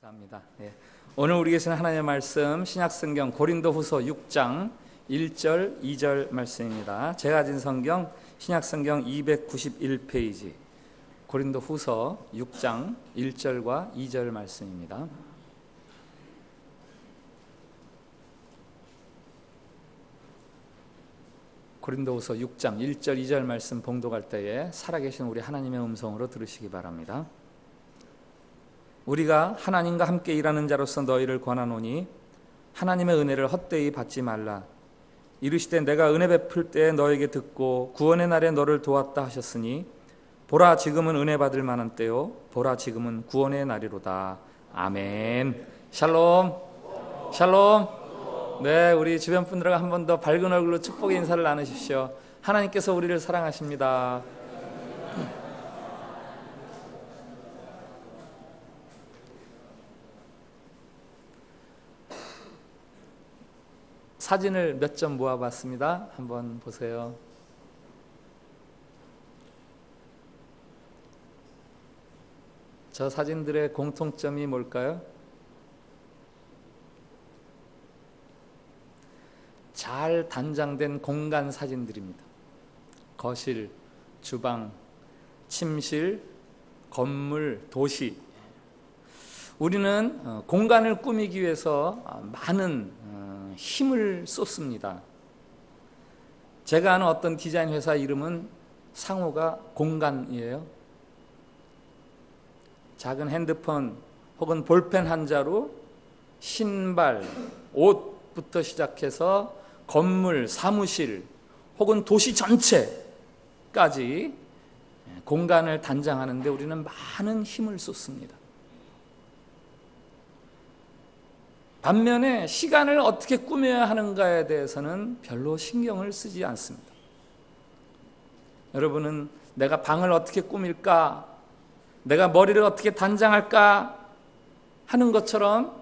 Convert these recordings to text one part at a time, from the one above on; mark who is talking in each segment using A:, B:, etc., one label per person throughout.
A: 감사합니다. 오늘 우리 계시는 하나님의 말씀 신약성경 고린도후서 6장 1절 2절 말씀입니다. 제가 가진 성경 신약성경 291페이지 고린도후서 6장 1절과 2절 말씀입니다. 고린도후서 6장 1절 2절 말씀 봉독할 때에 살아계신 우리 하나님의 음성으로 들으시기 바랍니다. 우리가 하나님과 함께 일하는 자로서 너희를 권하노니 하나님의 은혜를 헛되이 받지 말라. 이르시되 내가 은혜 베풀 때에 너에게 듣고 구원의 날에 너를 도왔다 하셨으니 보라 지금은 은혜 받을 만한 때요 보라 지금은 구원의 날이로다. 아멘. 샬롬. 샬롬. 네, 우리 주변 분들과 한 번 더 밝은 얼굴로 축복의 인사를 나누십시오. 하나님께서 우리를 사랑하십니다. 사진을 몇 점 모아봤습니다. 한번 보세요. 저 사진들의 공통점이 뭘까요? 잘 단장된 공간 사진들입니다. 거실, 주방, 침실, 건물, 도시. 우리는 공간을 꾸미기 위해서 많은 힘을 쏟습니다. 제가 아는 어떤 디자인 회사 이름은 상호가 공간이에요. 작은 핸드폰 혹은 볼펜 한 자루, 신발, 옷부터 시작해서 건물, 사무실 혹은 도시 전체까지 공간을 단장하는데 우리는 많은 힘을 쏟습니다. 반면에 시간을 어떻게 꾸며야 하는가에 대해서는 별로 신경을 쓰지 않습니다. 여러분은 내가 방을 어떻게 꾸밀까, 내가 머리를 어떻게 단장할까 하는 것처럼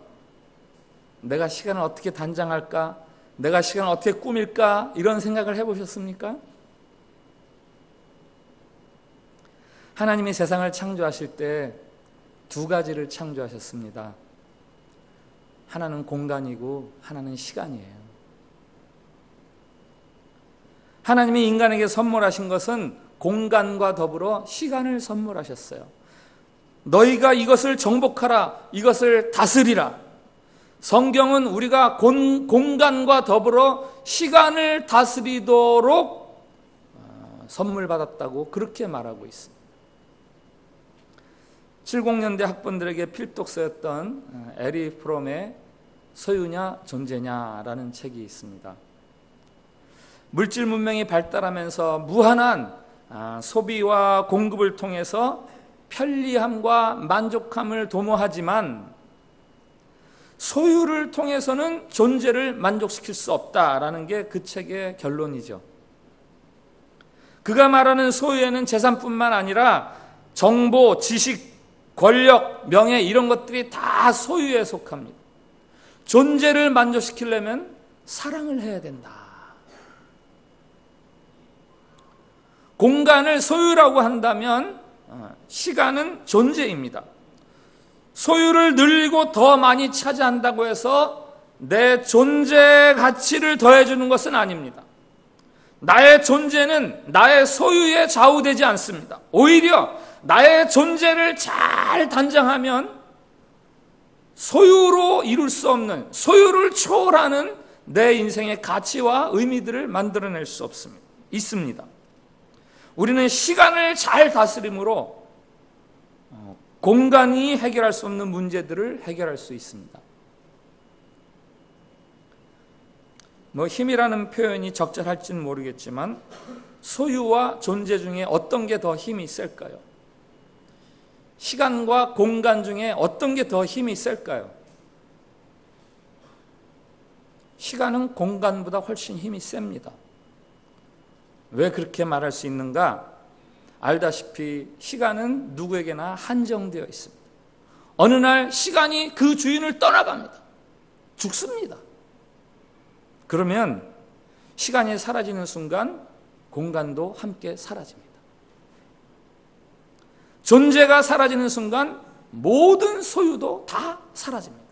A: 내가 시간을 어떻게 단장할까, 내가 시간을 어떻게 꾸밀까 이런 생각을 해보셨습니까? 하나님이 세상을 창조하실 때 두 가지를 창조하셨습니다. 하나는 공간이고 하나는 시간이에요. 하나님이 인간에게 선물하신 것은 공간과 더불어 시간을 선물하셨어요. 너희가 이것을 정복하라, 이것을 다스리라. 성경은 우리가 공간과 더불어 시간을 다스리도록 선물 받았다고 그렇게 말하고 있습니다. 70년대 학번들에게 필독서였던 에리 프롬의 소유냐 존재냐라는 책이 있습니다. 물질 문명이 발달하면서 무한한 소비와 공급을 통해서 편리함과 만족함을 도모하지만 소유를 통해서는 존재를 만족시킬 수 없다라는 게 그 책의 결론이죠. 그가 말하는 소유에는 재산뿐만 아니라 정보, 지식, 권력, 명예 이런 것들이 다 소유에 속합니다. 존재를 만족시키려면 사랑을 해야 된다. 공간을 소유라고 한다면 시간은 존재입니다. 소유를 늘리고 더 많이 차지한다고 해서 내 존재 가치를 더해주는 것은 아닙니다. 나의 존재는 나의 소유에 좌우되지 않습니다. 오히려 나의 존재를 잘 단장하면 소유로 이룰 수 없는, 소유를 초월하는 내 인생의 가치와 의미들을 만들어낼 수 있습니다. 우리는 시간을 잘 다스림으로 공간이 해결할 수 없는 문제들을 해결할 수 있습니다. 힘이라는 표현이 적절할지는 모르겠지만 소유와 존재 중에 어떤 게 더 힘이 셀까요? 시간과 공간 중에 어떤 게 더 힘이 셀까요? 시간은 공간보다 훨씬 힘이 셉니다. 왜 그렇게 말할 수 있는가? 알다시피 시간은 누구에게나 한정되어 있습니다. 어느 날 시간이 그 주인을 떠나갑니다. 죽습니다. 그러면 시간이 사라지는 순간 공간도 함께 사라집니다. 존재가 사라지는 순간 모든 소유도 다 사라집니다.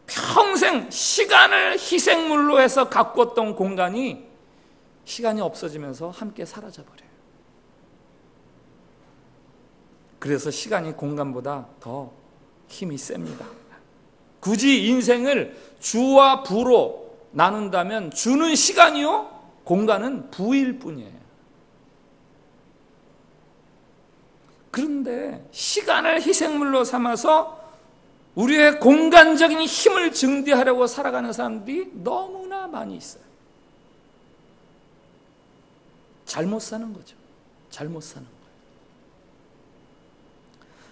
A: 평생 시간을 희생물로 해서 가꾸었던 공간이 시간이 없어지면서 함께 사라져버려요. 그래서 시간이 공간보다 더 힘이 셉니다. 굳이 인생을 주와 부로 나눈다면 주는 시간이요, 공간은 부일 뿐이에요. 그런데 시간을 희생물로 삼아서 우리의 공간적인 힘을 증대하려고 살아가는 사람들이 너무나 많이 있어요. 잘못 사는 거죠. 잘못 사는 거예요.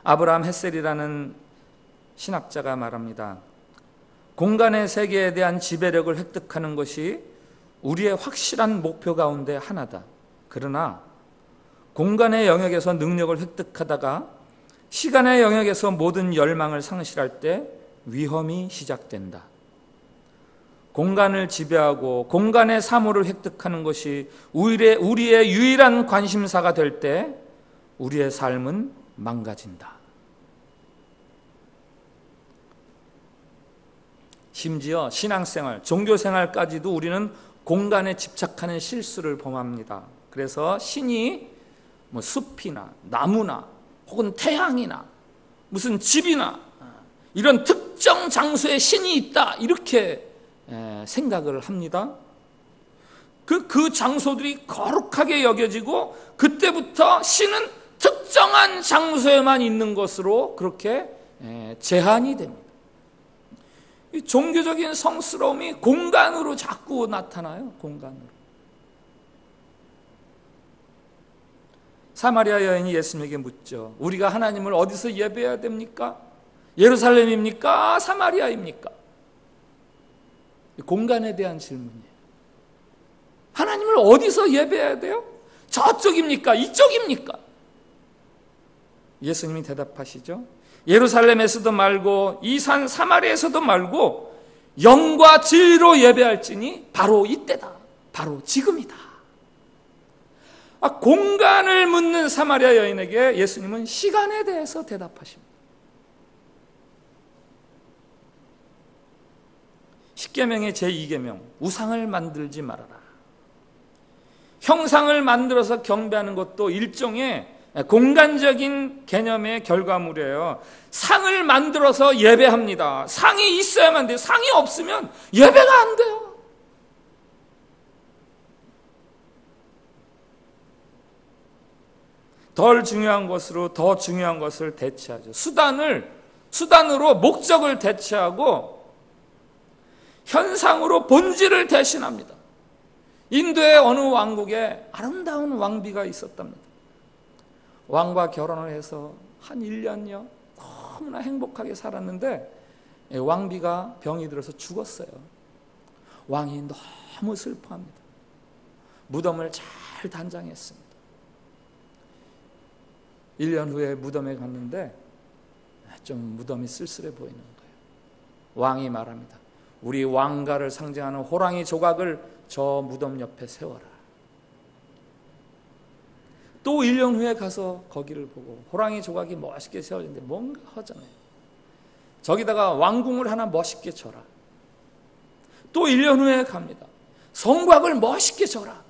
A: 아브라함 햇셀이라는 신학자가 말합니다. 공간의 세계에 대한 지배력을 획득하는 것이 우리의 확실한 목표 가운데 하나다. 그러나 공간의 영역에서 능력을 획득하다가 시간의 영역에서 모든 열망을 상실할 때 위험이 시작된다. 공간을 지배하고 공간의 사물을 획득하는 것이 우리의 유일한 관심사가 될 때 우리의 삶은 망가진다. 심지어 신앙생활, 종교생활까지도 우리는 공간에 집착하는 실수를 범합니다. 그래서 신이 숲이나 나무나 혹은 태양이나 무슨 집이나 이런 특정 장소에 신이 있다, 이렇게 생각을 합니다. 그 장소들이 거룩하게 여겨지고 그때부터 신은 특정한 장소에만 있는 것으로 그렇게 제한이 됩니다. 이 종교적인 성스러움이 공간으로 자꾸 나타나요. 공간으로. 사마리아 여인이 예수님에게 묻죠. 우리가 하나님을 어디서 예배해야 됩니까? 예루살렘입니까? 사마리아입니까? 공간에 대한 질문이에요. 하나님을 어디서 예배해야 돼요? 저쪽입니까? 이쪽입니까? 예수님이 대답하시죠. 예루살렘에서도 말고 이 산 사마리아에서도 말고 영과 진리로 예배할지니 바로 이때다. 바로 지금이다. 공간을 묻는 사마리아 여인에게 예수님은 시간에 대해서 대답하십니다. 십계명의 제2계명, 우상을 만들지 말아라. 형상을 만들어서 경배하는 것도 일종의 공간적인 개념의 결과물이에요. 상을 만들어서 예배합니다. 상이 있어야만 돼요. 상이 없으면 예배가 안 돼요. 덜 중요한 것으로 더 중요한 것을 대체하죠. 수단으로 목적을 대체하고 현상으로 본질을 대신합니다. 인도의 어느 왕국에 아름다운 왕비가 있었답니다. 왕과 결혼을 해서 한 1년여 너무나 행복하게 살았는데 왕비가 병이 들어서 죽었어요. 왕이 너무 슬퍼합니다. 무덤을 잘 단장했습니다. 1년 후에 무덤에 갔는데 좀 무덤이 쓸쓸해 보이는 거예요. 왕이 말합니다. 우리 왕가를 상징하는 호랑이 조각을 저 무덤 옆에 세워라. 또 1년 후에 가서 거기를 보고 호랑이 조각이 멋있게 세워졌는데 뭔가 허전해요. 저기다가 왕궁을 하나 멋있게 져라. 또 1년 후에 갑니다. 성곽을 멋있게 져라.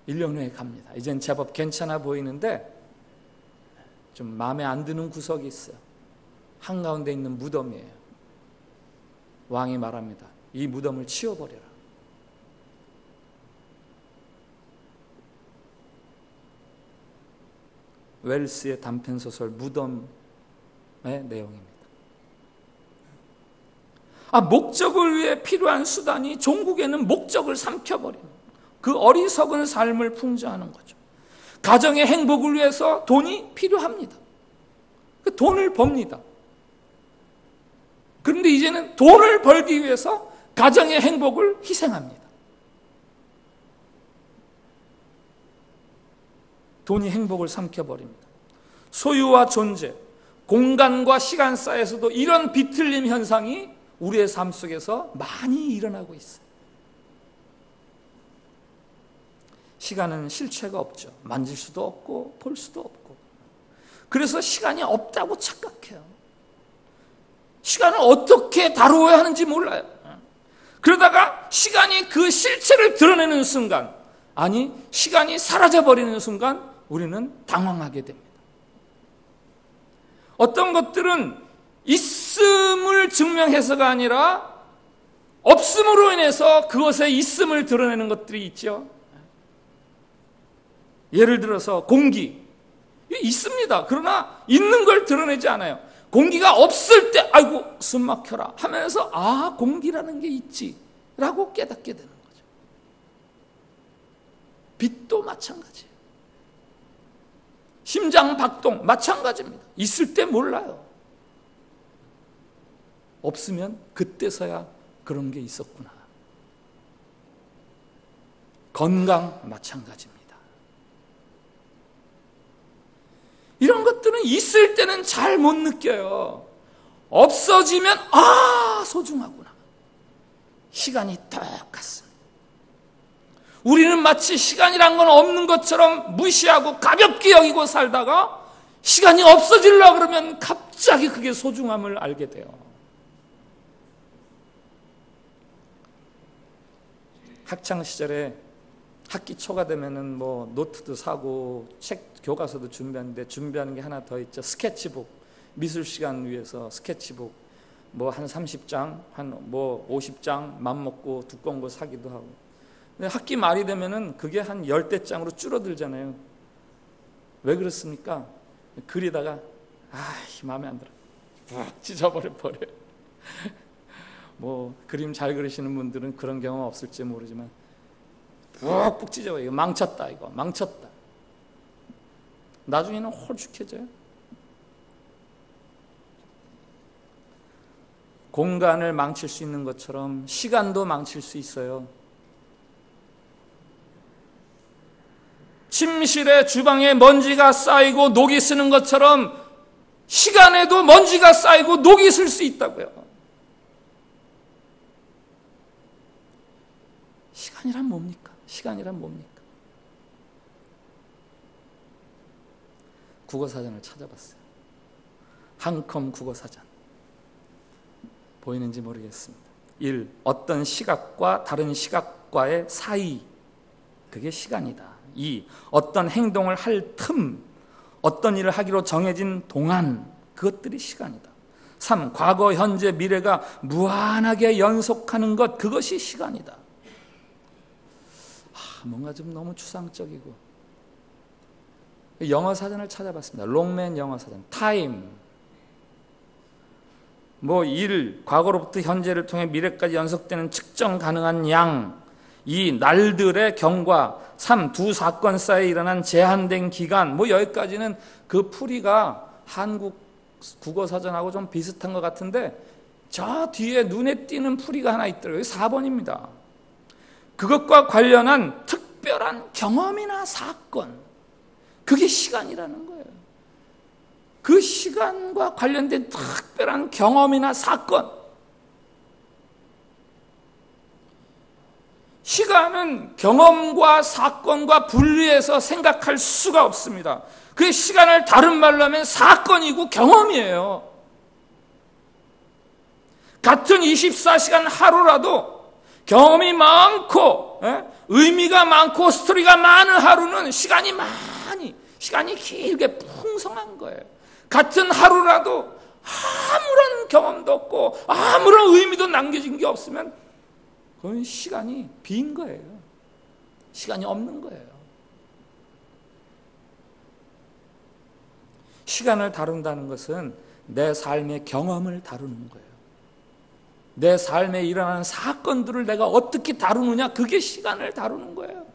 A: 1년 후에 갑니다. 이젠 제법 괜찮아 보이는데 좀 마음에 안 드는 구석이 있어요. 한가운데 있는 무덤이에요. 왕이 말합니다. 이 무덤을 치워버려라. 웰스의 단편소설 무덤의 내용입니다. 목적을 위해 필요한 수단이 종국에는 목적을 삼켜버리는 그 어리석은 삶을 풍자하는 거죠. 가정의 행복을 위해서 돈이 필요합니다. 그 돈을 법니다. 그런데 이제는 돈을 벌기 위해서 가정의 행복을 희생합니다. 돈이 행복을 삼켜버립니다. 소유와 존재, 공간과 시간 사이에서도 이런 비틀림 현상이 우리의 삶 속에서 많이 일어나고 있어요. 시간은 실체가 없죠. 만질 수도 없고 볼 수도 없고. 그래서 시간이 없다고 착각해요. 시간을 어떻게 다루어야 하는지 몰라요. 그러다가 시간이 그 실체를 드러내는 순간, 아니 시간이 사라져버리는 순간 우리는 당황하게 됩니다. 어떤 것들은 있음을 증명해서가 아니라 없음으로 인해서 그것의 있음을 드러내는 것들이 있죠. 예를 들어서 공기, 있습니다. 그러나 있는 걸 드러내지 않아요. 공기가 없을 때 아이고 숨 막혀라 하면서 아, 공기라는 게 있지 라고 깨닫게 되는 거죠. 빛도 마찬가지예요. 심장 박동 마찬가지입니다. 있을 때 몰라요. 없으면 그때서야 그런 게 있었구나. 건강 마찬가지입니다. 이런 것들은 있을 때는 잘 못 느껴요. 없어지면 아, 소중하구나. 시간이 똑같습니다. 우리는 마치 시간이란 건 없는 것처럼 무시하고 가볍게 여기고 살다가 시간이 없어지려고 그러면 갑자기 그게 소중함을 알게 돼요. 학창 시절에 학기 초가 되면은 뭐 노트도 사고 책 교과서도 준비하는데 준비하는 게 하나 더 있죠. 스케치북. 미술 시간 위해서 스케치북 뭐 한 30장, 한 뭐 50장 맘먹고 두꺼운 거 사기도 하고. 근데 학기 말이 되면은 그게 한 10대장으로 줄어들잖아요. 왜 그렇습니까? 그리다가 마음에 안 들어. 푹 찢어버려요. 뭐 그림 잘 그리시는 분들은 그런 경험 없을지 모르지만 푹 찢어버려요. 이거 망쳤다, 이거 망쳤다. 나중에는 홀쭉해져요. 공간을 망칠 수 있는 것처럼 시간도 망칠 수 있어요. 침실에 주방에 먼지가 쌓이고 녹이 쓰는 것처럼 시간에도 먼지가 쌓이고 녹이 쓸 수 있다고요. 시간이란 뭡니까? 시간이란 뭡니까? 국어사전을 찾아봤어요. 한컴 국어사전. 보이는지 모르겠습니다. 1. 어떤 시각과 다른 시각과의 사이. 그게 시간이다. 2. 어떤 행동을 할 틈, 어떤 일을 하기로 정해진 동안. 그것들이 시간이다. 3. 과거, 현재, 미래가 무한하게 연속하는 것. 그것이 시간이다. 뭔가 좀 너무 추상적이고. 영어 사전을 찾아봤습니다. 롱맨 영어 사전. 타임. 뭐 일, 과거로부터 현재를 통해 미래까지 연속되는 측정 가능한 양. 2. 날들의 경과. 3. 두 사건 사이에 일어난 제한된 기간. 뭐 여기까지는 그 풀이가 한국 국어사전하고 좀 비슷한 것 같은데 저 뒤에 눈에 띄는 풀이가 하나 있더라고요. 4번입니다. 그것과 관련한 특별한 경험이나 사건, 그게 시간이라는 거예요. 그 시간과 관련된 특별한 경험이나 사건. 시간은 경험과 사건과 분리해서 생각할 수가 없습니다. 그 시간을 다른 말로 하면 사건이고 경험이에요. 같은 24시간 하루라도 경험이 많고 의미가 많고 스토리가 많은 하루는 시간이 길게 풍성한 거예요. 같은 하루라도 아무런 경험도 없고 아무런 의미도 남겨진 게 없으면 그건 시간이 빈 거예요. 시간이 없는 거예요. 시간을 다룬다는 것은 내 삶의 경험을 다루는 거예요. 내 삶에 일어나는 사건들을 내가 어떻게 다루느냐, 그게 시간을 다루는 거예요.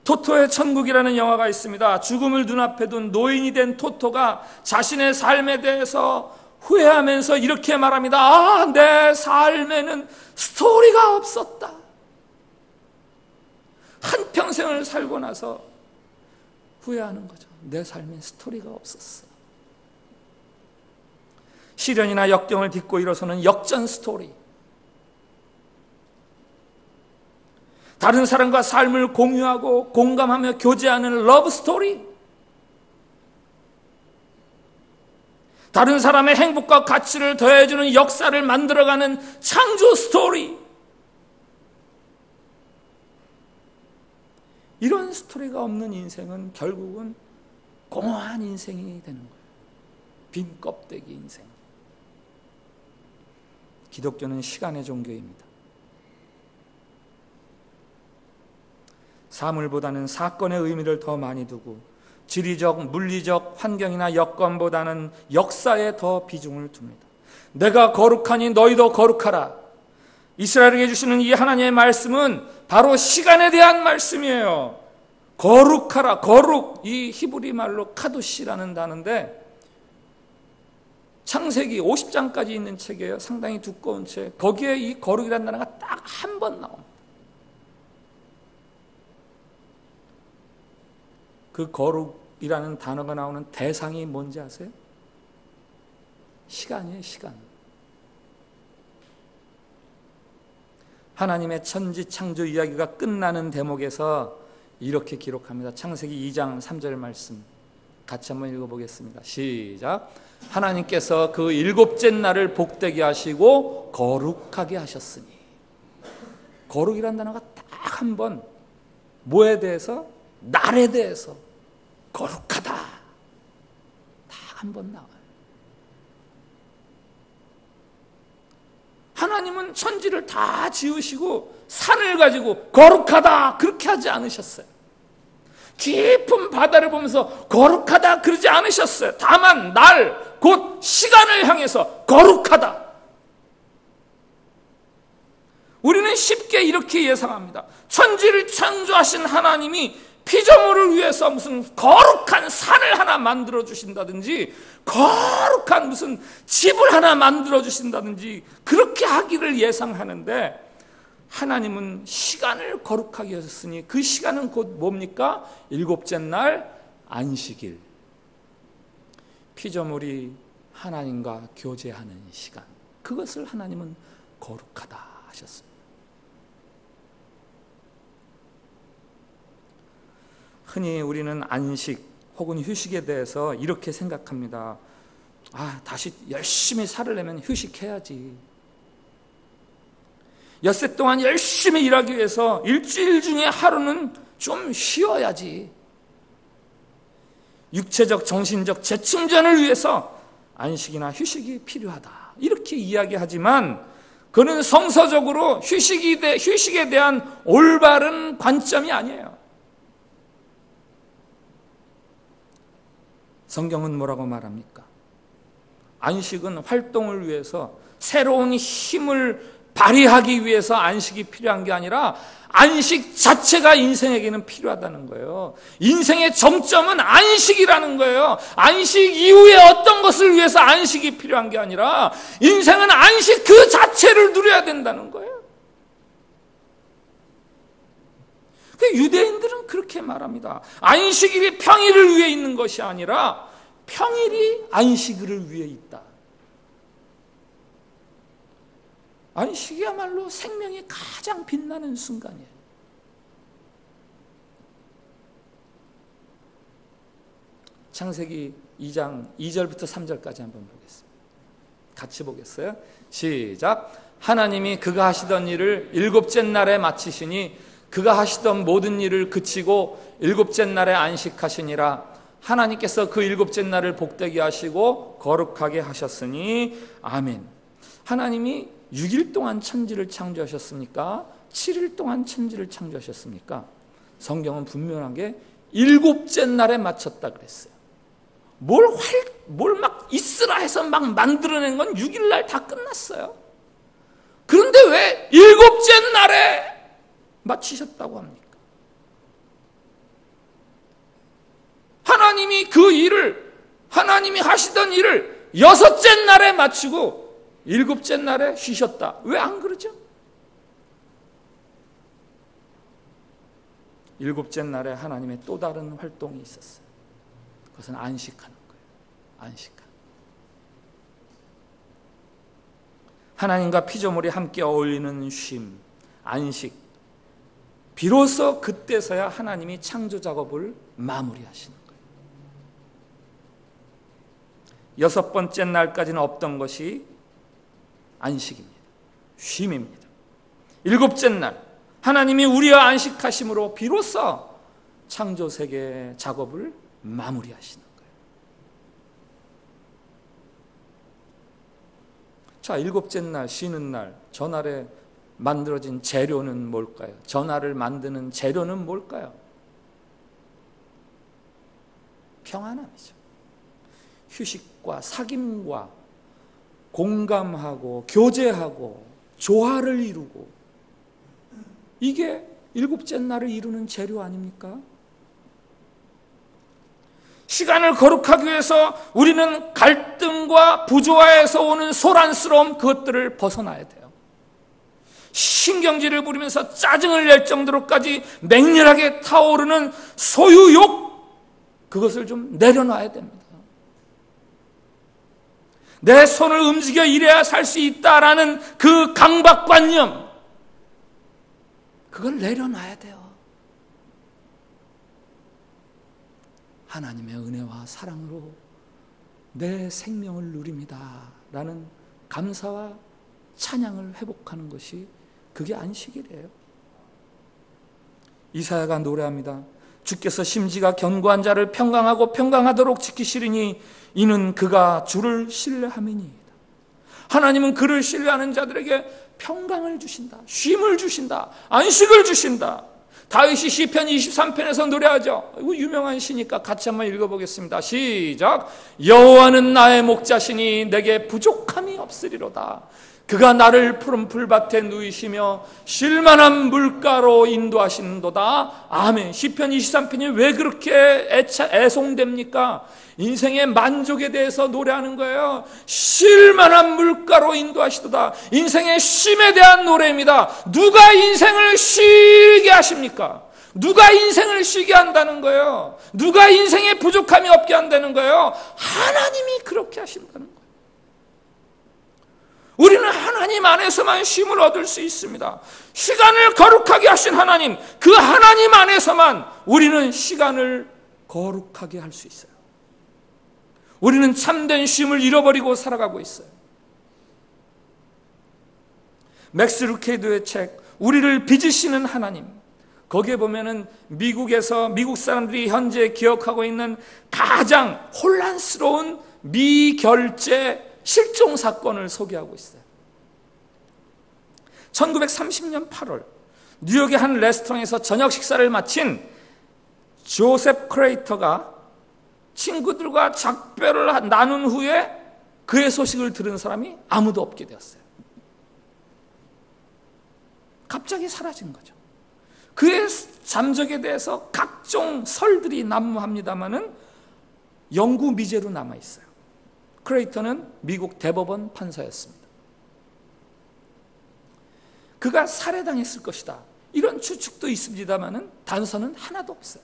A: 토토의 천국이라는 영화가 있습니다. 죽음을 눈앞에 둔 노인이 된 토토가 자신의 삶에 대해서 후회하면서 이렇게 말합니다. 아, 내 삶에는 스토리가 없었다. 한평생을 살고 나서 후회하는 거죠. 내 삶에 스토리가 없었어. 시련이나 역경을 딛고 일어서는 역전 스토리. 다른 사람과 삶을 공유하고 공감하며 교제하는 러브 스토리, 다른 사람의 행복과 가치를 더해주는 역사를 만들어가는 창조 스토리, 이런 스토리가 없는 인생은 결국은 공허한 인생이 되는 거예요. 빈 껍데기 인생. 기독교는 시간의 종교입니다. 사물보다는 사건의 의미를 더 많이 두고 지리적, 물리적 환경이나 여건보다는 역사에 더 비중을 둡니다. 내가 거룩하니 너희도 거룩하라. 이스라엘에게 주시는 이 하나님의 말씀은 바로 시간에 대한 말씀이에요. 거룩하라. 거룩, 이 히브리 말로 카도시라는 단어인데 창세기 50장까지 있는 책이에요. 상당히 두꺼운 책. 거기에 이 거룩이라는 단어가 딱 한 번 나옵니다. 그 거룩이라는 단어가 나오는 대상이 뭔지 아세요? 시간이에요, 시간. 하나님의 천지 창조 이야기가 끝나는 대목에서 이렇게 기록합니다. 창세기 2장 3절 말씀 같이 한번 읽어보겠습니다. 시작. 하나님께서 그 일곱째 날을 복되게 하시고 거룩하게 하셨으니. 거룩이라는 단어가 딱 한 번, 뭐에 대해서? 날에 대해서 거룩하다 딱 한 번 나와요. 하나님은 천지를 다 지으시고 산을 가지고 거룩하다 그렇게 하지 않으셨어요. 깊은 바다를 보면서 거룩하다 그러지 않으셨어요. 다만 날, 곧 시간을 향해서 거룩하다. 우리는 쉽게 이렇게 예상합니다. 천지를 창조하신 하나님이 피조물을 위해서 무슨 거룩한 산을 하나 만들어 주신다든지 거룩한 무슨 집을 하나 만들어 주신다든지 그렇게 하기를 예상하는데, 하나님은 시간을 거룩하게 하셨으니 그 시간은 곧 뭡니까? 일곱째 날 안식일, 피조물이 하나님과 교제하는 시간, 그것을 하나님은 거룩하다 하셨습니다. 흔히 우리는 안식 혹은 휴식에 대해서 이렇게 생각합니다. 다시 열심히 살으려면 휴식해야지. 엿새 동안 열심히 일하기 위해서 일주일 중에 하루는 좀 쉬어야지. 육체적, 정신적 재충전을 위해서 안식이나 휴식이 필요하다. 이렇게 이야기하지만 그는 성서적으로 휴식에 대한 올바른 관점이 아니에요. 성경은 뭐라고 말합니까? 안식은 활동을 위해서, 새로운 힘을 발휘하기 위해서 안식이 필요한 게 아니라 안식 자체가 인생에게는 필요하다는 거예요. 인생의 정점은 안식이라는 거예요. 안식 이후에 어떤 것을 위해서 안식이 필요한 게 아니라 인생은 안식 그 자체를 누려야 된다는 거예요. 유대인들은 그렇게 말합니다. 안식일이 평일을 위해 있는 것이 아니라 평일이 안식일을 위해 있다. 안식이야말로 생명이 가장 빛나는 순간이에요. 창세기 2장 2절부터 3절까지 한번 보겠습니다. 같이 보겠어요? 시작. 하나님이 그가 하시던 일을 일곱째 날에 마치시니 그가 하시던 모든 일을 그치고 일곱째 날에 안식하시니라. 하나님께서 그 일곱째 날을 복되게 하시고 거룩하게 하셨으니 아멘. 하나님이 6일 동안 천지를 창조하셨습니까? 7일 동안 천지를 창조하셨습니까? 성경은 분명하게 일곱째 날에 마쳤다 그랬어요. 뭘 막 있으라 해서 막 만들어낸 건 6일 날 다 끝났어요. 그런데 왜 일곱째 날에 마치셨다고 합니까? 하나님이 하시던 일을 여섯째 날에 마치고 일곱째 날에 쉬셨다. 왜 안 그러죠? 일곱째 날에 하나님의 또 다른 활동이 있었어요. 그것은 안식하는 거예요. 안식하는. 하나님과 피조물이 함께 어울리는 쉼, 안식. 비로소 그때서야 하나님이 창조 작업을 마무리하시는 거예요. 6번째 날까지는 없던 것이 안식입니다. 쉼입니다. 7째 날 하나님이 우리와 안식하심으로 비로소 창조 세계의 작업을 마무리하시는 거예요. 자, 7째 날 쉬는 날, 전날에 만들어진 재료는 뭘까요? 전날을 만드는 재료는 뭘까요? 평안함이죠. 휴식과 사귐과 공감하고 교제하고 조화를 이루고, 이게 7째 날을 이루는 재료 아닙니까? 시간을 거룩하기 위해서 우리는 갈등과 부조화에서 오는 소란스러움, 그것들을 벗어나야 돼요. 신경질을 부리면서 짜증을 낼 정도로까지 맹렬하게 타오르는 소유욕, 그것을 좀 내려놔야 됩니다. 내 손을 움직여 이래야 살 수 있다라는 그 강박관념, 그걸 내려놔야 돼요. 하나님의 은혜와 사랑으로 내 생명을 누립니다 라는 감사와 찬양을 회복하는 것이, 그게 안식이래요. 이사야가 노래합니다. 주께서 심지가 견고한 자를 평강하고 평강하도록 지키시리니 이는 그가 주를 신뢰함이니이다. 하나님은 그를 신뢰하는 자들에게 평강을 주신다, 쉼을 주신다, 안식을 주신다. 다윗이 시편 23편에서 노래하죠. 이거 유명한 시니까 같이 한번 읽어보겠습니다. 시작. 여호와는 나의 목자시니 내게 부족함이 없으리로다. 그가 나를 푸른 풀밭에 누이시며 쉴만한 물가로 인도하시는도다. 아멘. 시편 23편이 왜 그렇게 애송됩니까? 인생의 만족에 대해서 노래하는 거예요. 쉴만한 물가로 인도하시도다. 인생의 쉼에 대한 노래입니다. 누가 인생을 쉬게 하십니까? 누가 인생을 쉬게 한다는 거예요? 누가 인생에 부족함이 없게 한다는 거예요? 하나님이 그렇게 하신다는 거예요. 우리는 하나님 안에서만 쉼을 얻을 수 있습니다. 시간을 거룩하게 하신 하나님, 그 하나님 안에서만 우리는 시간을 거룩하게 할 수 있어요. 우리는 참된 쉼을 잃어버리고 살아가고 있어요. 맥스 루케이드의 책 우리를 빚으시는 하나님, 거기에 보면은 미국에서 미국 사람들이 현재 기억하고 있는 가장 혼란스러운 미결제 실종 사건을 소개하고 있어요. 1930년 8월 뉴욕의 한 레스토랑에서 저녁 식사를 마친 조셉 크레이터가 친구들과 작별을 나눈 후에 그의 소식을 들은 사람이 아무도 없게 되었어요. 갑자기 사라진 거죠. 그의 잠적에 대해서 각종 설들이 난무합니다마는 영구 미제로 남아있어요. 크레이터는 미국 대법원 판사였습니다. 그가 살해당했을 것이다, 이런 추측도 있습니다마는 단서는 하나도 없어요.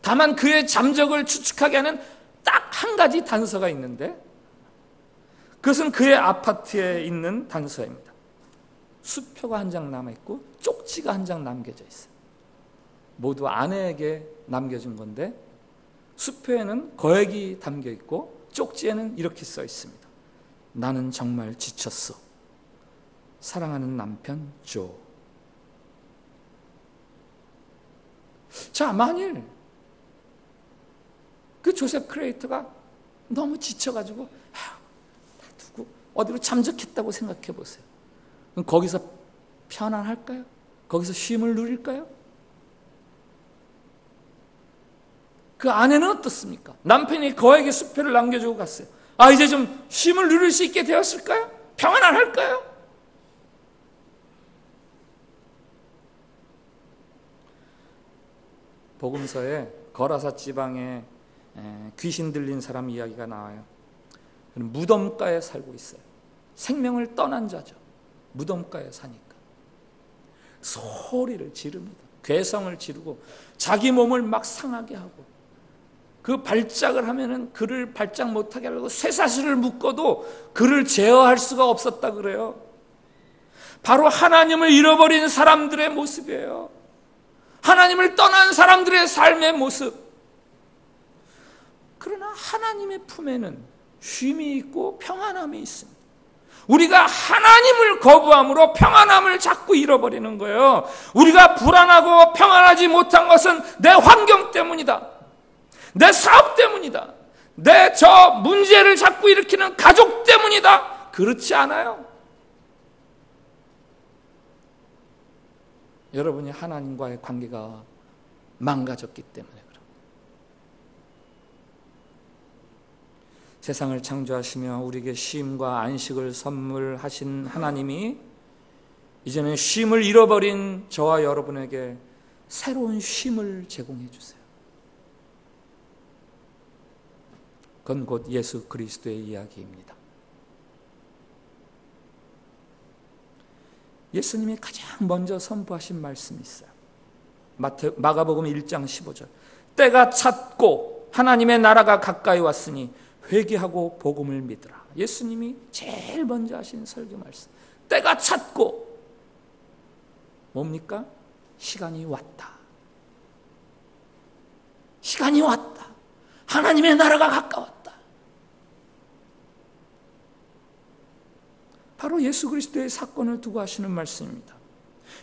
A: 다만 그의 잠적을 추측하게 하는 딱 한 가지 단서가 있는데, 그것은 그의 아파트에 있는 단서입니다. 수표가 한 장 남아있고 쪽지가 한 장 남겨져 있어요. 모두 아내에게 남겨준 건데, 수표에는 거액이 담겨있고 쪽지에는 이렇게 써 있습니다. 나는 정말 지쳤어. 사랑하는 남편 조. 자, 만일 그 조셉 크레이터가 너무 지쳐가지고 놔두고 어디로 잠적했다고 생각해 보세요. 그럼 거기서 편안할까요? 거기서 쉼을 누릴까요? 그 아내는 어떻습니까? 남편이 거액의 수표를 남겨주고 갔어요. 아, 이제 좀 쉼을 누릴 수 있게 되었을까요? 평안할까요? 복음서에 거라사 지방에 귀신 들린 사람 이야기가 나와요. 무덤가에 살고 있어요. 생명을 떠난 자죠. 무덤가에 사니까 소리를 지릅니다. 괴성을 지르고 자기 몸을 막 상하게 하고, 그 발작을 하면은 그를 발작 못하게 하려고 쇠사슬을 묶어도 그를 제어할 수가 없었다 그래요. 바로 하나님을 잃어버린 사람들의 모습이에요. 하나님을 떠난 사람들의 삶의 모습. 그러나 하나님의 품에는 쉼이 있고 평안함이 있습니다. 우리가 하나님을 거부함으로 평안함을 자꾸 잃어버리는 거예요. 우리가 불안하고 평안하지 못한 것은 내 환경 때문이다, 내 사업 때문이다, 내 저 문제를 자꾸 일으키는 가족 때문이다. 그렇지 않아요. 여러분이 하나님과의 관계가 망가졌기 때문에 그렇습니다. 세상을 창조하시며 우리에게 쉼과 안식을 선물하신 하나님이 이제는 쉼을 잃어버린 저와 여러분에게 새로운 쉼을 제공해 주세요. 그건 곧 예수 그리스도의 이야기입니다. 예수님이 가장 먼저 선포하신 말씀이 있어요. 마가복음 1장 15절. 때가 찼고 하나님의 나라가 가까이 왔으니 회개하고 복음을 믿으라. 예수님이 제일 먼저 하신 설교 말씀. 때가 찼고 뭡니까? 시간이 왔다. 시간이 왔다. 하나님의 나라가 가까웠다. 바로 예수 그리스도의 사건을 두고 하시는 말씀입니다.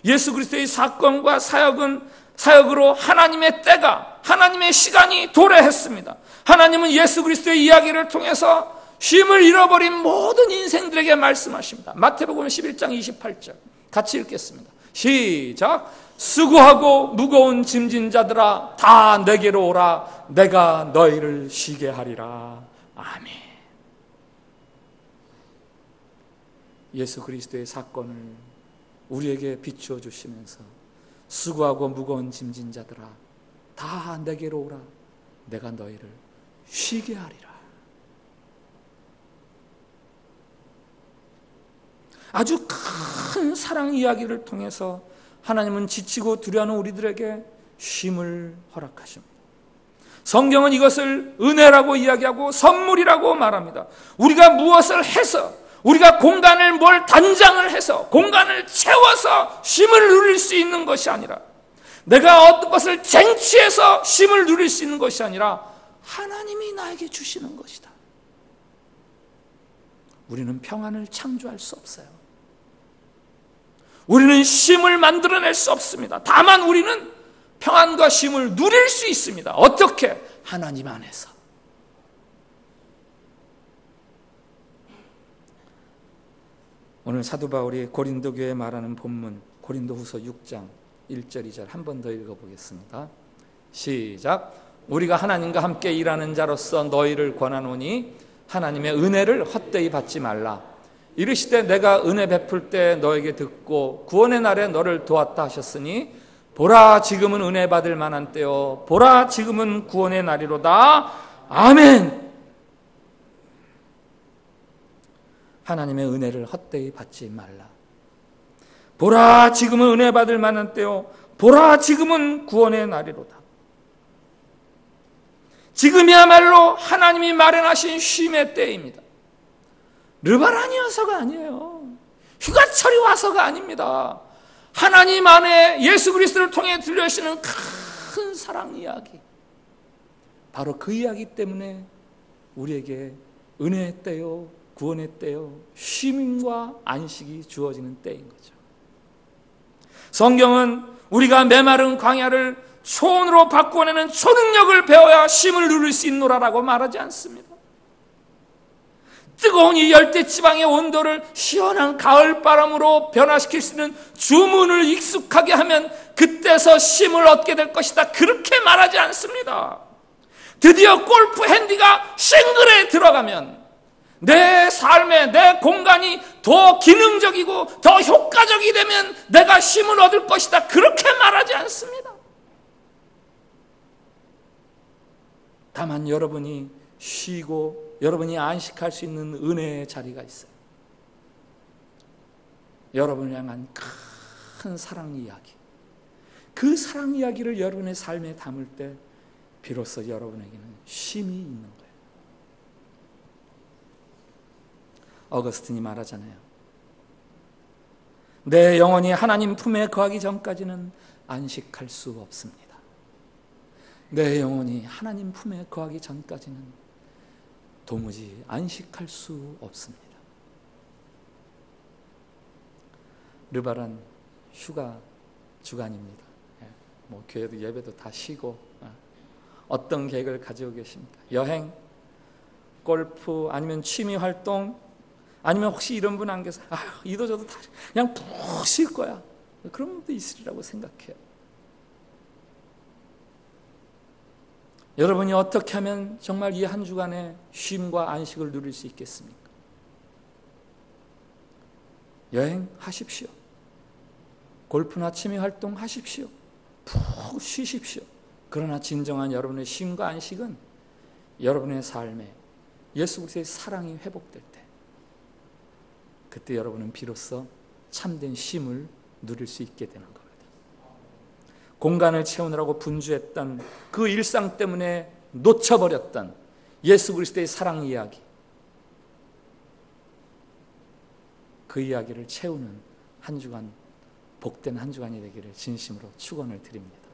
A: 예수 그리스도의 사건과 사역으로 하나님의 때가, 하나님의 시간이 도래했습니다. 하나님은 예수 그리스도의 이야기를 통해서 쉼을 잃어버린 모든 인생들에게 말씀하십니다. 마태복음 11장 28절 같이 읽겠습니다. 시작. 수고하고 무거운 짐진 자들아 다 내게로 오라. 내가 너희를 쉬게 하리라. 아멘. 예수 그리스도의 사건을 우리에게 비추어 주시면서 수고하고 무거운 짐진 자들아 다 내게로 오라. 내가 너희를 쉬게 하리라. 아주 큰 사랑 이야기를 통해서 하나님은 지치고 두려워하는 우리들에게 쉼을 허락하십니다. 성경은 이것을 은혜라고 이야기하고 선물이라고 말합니다. 우리가 무엇을 해서, 우리가 공간을 단장을 해서 공간을 채워서 쉼을 누릴 수 있는 것이 아니라, 내가 어떤 것을 쟁취해서 쉼을 누릴 수 있는 것이 아니라 하나님이 나에게 주시는 것이다. 우리는 평안을 창조할 수 없어요. 우리는 쉼을 만들어낼 수 없습니다. 다만 우리는 평안과 쉼을 누릴 수 있습니다. 어떻게? 하나님 안에서. 오늘 사도 바울이 고린도 교회에 말하는 본문 고린도후서 6장 1절 2절 한 번 더 읽어보겠습니다. 시작. 우리가 하나님과 함께 일하는 자로서 너희를 권하노니 하나님의 은혜를 헛되이 받지 말라. 이르시되 내가 은혜 베풀 때 너에게 듣고 구원의 날에 너를 도왔다 하셨으니 보라 지금은 은혜 받을 만한 때요 보라 지금은 구원의 날이로다. 아멘. 하나님의 은혜를 헛되이 받지 말라. 보라 지금은 은혜 받을 만한 때요 보라 지금은 구원의 날이로다. 지금이야말로 하나님이 마련하신 쉼의 때입니다. 르바란이어서가 아니에요. 휴가철이 와서가 아닙니다. 하나님 안에 예수 그리스도를 통해 들려주시는 큰 사랑 이야기, 바로 그 이야기 때문에 우리에게 은혜의 때요 구원의 때요 쉼과 안식이 주어지는 때인 거죠. 성경은 우리가 메마른 광야를 초원으로 바꾸어내는 초능력을 배워야 쉼을 누릴 수 있노라라고 말하지 않습니다. 뜨거운 이 열대지방의 온도를 시원한 가을바람으로 변화시킬 수 있는 주문을 익숙하게 하면 그때서 쉼을 얻게 될 것이다. 그렇게 말하지 않습니다. 드디어 골프 핸디가 싱글에 들어가면 내 삶에 내 공간이 더 기능적이고 더 효과적이 되면 내가 쉼을 얻을 것이다. 그렇게 말하지 않습니다. 다만 여러분이 쉬고 여러분이 안식할 수 있는 은혜의 자리가 있어요. 여러분을 향한 큰 사랑 이야기, 그 사랑 이야기를 여러분의 삶에 담을 때 비로소 여러분에게는 쉼이 있는 거예요. 어거스틴이 말하잖아요. 내 영혼이 하나님 품에 거하기 전까지는 안식할 수 없습니다. 내 영혼이 하나님 품에 거하기 전까지는 도무지 안식할 수 없습니다. 르바란 휴가 주간입니다. 교회도 예배도 다 쉬고 어떤 계획을 가지고 계십니까? 여행, 골프, 아니면 취미 활동, 아니면 혹시 이런 분 안 계세요? 이도 저도 다 그냥 푹 쉴 거야. 그런 분도 있으리라고 생각해요. 여러분이 어떻게 하면 정말 이 한 주간의 쉼과 안식을 누릴 수 있겠습니까? 여행하십시오. 골프나 취미 활동 하십시오. 푹 쉬십시오. 그러나 진정한 여러분의 쉼과 안식은 여러분의 삶에 예수 그리스도의 사랑이 회복될 때, 그때 여러분은 비로소 참된 쉼을 누릴 수 있게 되는 겁니다. 공간을 채우느라고 분주했던 그 일상 때문에 놓쳐버렸던 예수 그리스도의 사랑 이야기, 그 이야기를 채우는 한 주간, 복된 한 주간이 되기를 진심으로 축원을 드립니다.